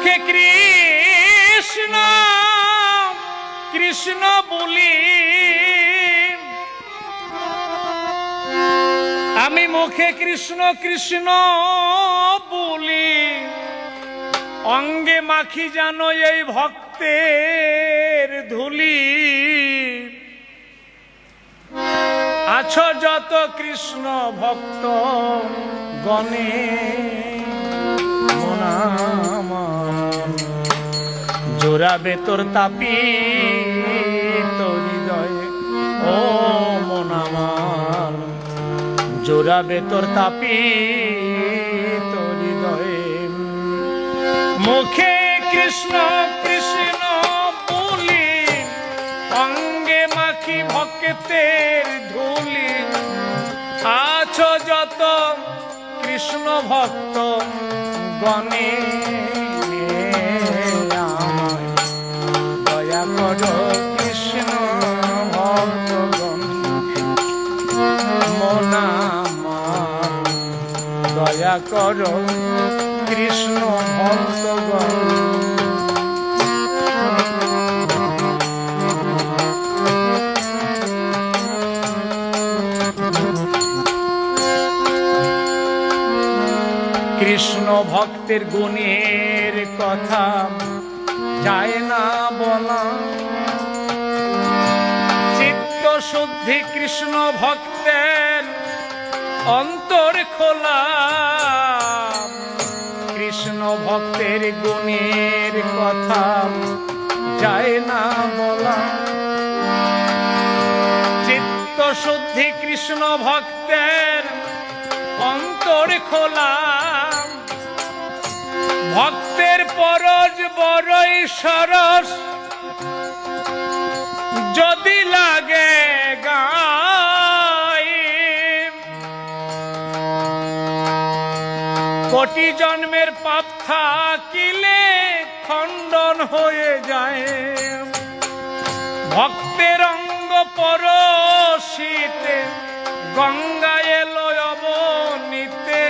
মুখে কৃষ্ণ কৃষ্ণ বলি, আমি মুখে কৃষ্ণ কৃষ্ণ বলি, অঙ্গে মাখি জানো এই ভক্তের ধুলি। আছো যত কৃষ্ণ ভক্ত গণে, জোড়াবে তোর তাপি তোর হৃদয়ে, ও মন আমার জোড়াবে তোর তাপি তোর হৃদয়ে। মুখে কৃষ্ণ কৃষ্ণ বলি, অঙ্গে মাখি ভক্তের ধুলি। আছো যত কৃষ্ণ ভক্ত গণে, দয়া করো কৃষ্ণ ভক্তগণ, মন আমার দয়া করো কৃষ্ণ ভক্তগণ। কৃষ্ণ ভক্তের গুণের কথা যায় না বলা, চিত্ত শুদ্ধি কৃষ্ণ ভক্তের অন্তর খোলা। কৃষ্ণ ভক্তের গুণের কথা যায় না বলা, চিত্ত শুদ্ধি কৃষ্ণ ভক্তের অন্তর খোলা। ভক্তের পরশ বড়ই সরস, যদি লাগে গায় কোটি জন্মের পাপ থাকিলে খণ্ডন হয়ে যায়। ভক্তের অঙ্গ পরশিতে গঙ্গা এলো অবনীতে।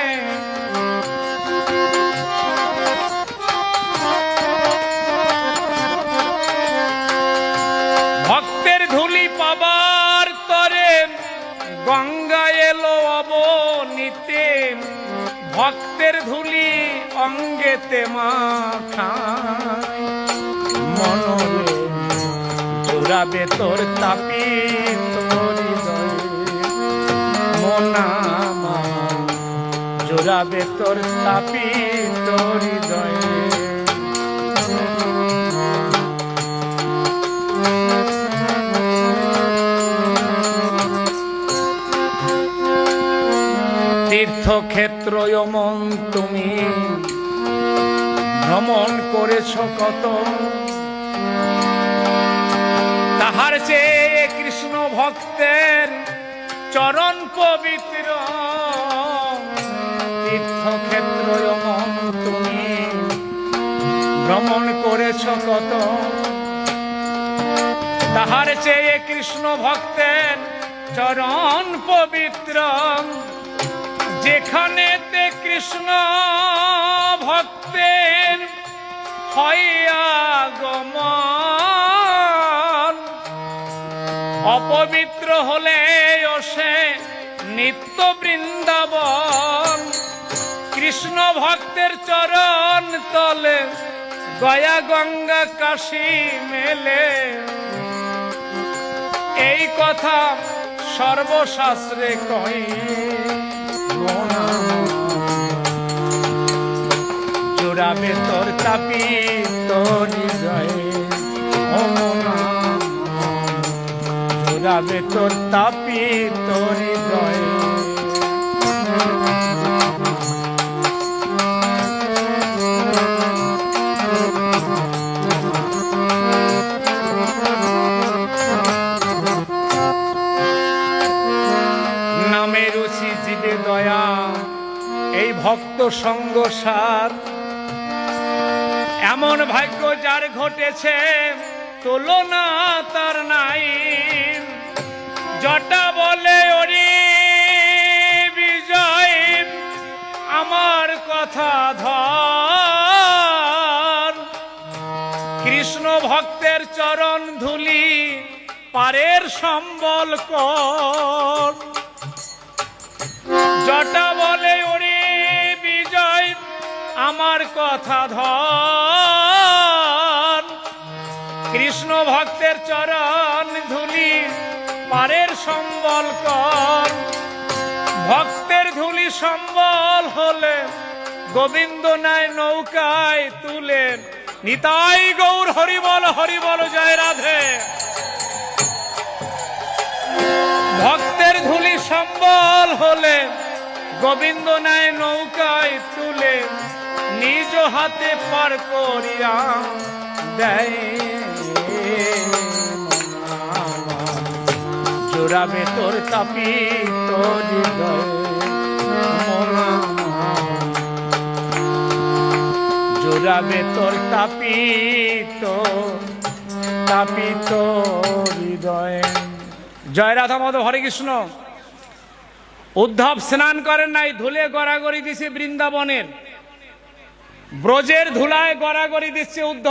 ভক্তের ধুলি পাবার তরে গঙ্গা এলো অবনীতে। ভক্তের ধুলি অঙ্গেতে মাখায়, মনরে জোড়াবে তোর তাপি তোর হৃদয়ে। মন আমার জোড়াবে তোর তাপি তোর হৃদয়ে। তীর্থক্ষেত্র মন তুমি ভ্রমণ করেছ কত, তাহার চেয়ে কৃষ্ণ ভক্তের চরণ পবিত্র। তীর্থক্ষেত্র মন তুমি ভ্রমণ করেছ কত, তাহার চেয়ে কৃষ্ণ ভক্তের চরণ পবিত্র। যেখানেতে কৃষ্ণ ভক্তের হয় আগমন, অপবিত্র হলে সে নিত্য বৃন্দাবন। কৃষ্ণ ভক্তের চরণ তলে গয়া গঙ্গা কাশী মেলে, এই কথা সর্বশাস্ত্রে কয়। জোড়াবে তোর তাপি তোর হৃদয়ে, ও মন জোড়াবে তোর তাপি তোর হৃদয়ে। নামে রুচি জীবে দয়া, এই ভক্ত সঙ্গ সার। এমন ভাগ্য যার ঘটেছে তুলনা তার নাই। জটা বলে ওরে বিজয়, আমার কথা ধর। কৃষ্ণ ভক্তের চরণ ধুলি পারের সম্বল কর। জটা বলে ওরে বিজয় আমার কথা ধর। কৃষ্ণ ভক্তের চরণ ধুলি পারের সম্বল কর। ভক্তের ধুলি সম্বল হলে গোবিন্দ নাই নৌকায় তুলে। নিতাই গৌর হরিবল হরিবল জয় রাধে। ভক্তের ধুলি সম্বল হলে গোবিন্দ নাই নৌকায় তুলে। নিজ হাতে পার করিয়া দেয়। জোড়াবে তোর তাপিত হৃদয় জোড়াবে তোর তাপিত হৃদয়। জয় রাধা মাধব হরে কৃষ্ণ। উদ্ধব স্নান করেন নাই, ধুলে গড়াগড়ি দিছে বৃন্দাবনের। ব্রজের ধুলায় গড়াগড়ি দিচ্ছে উদ্ধব।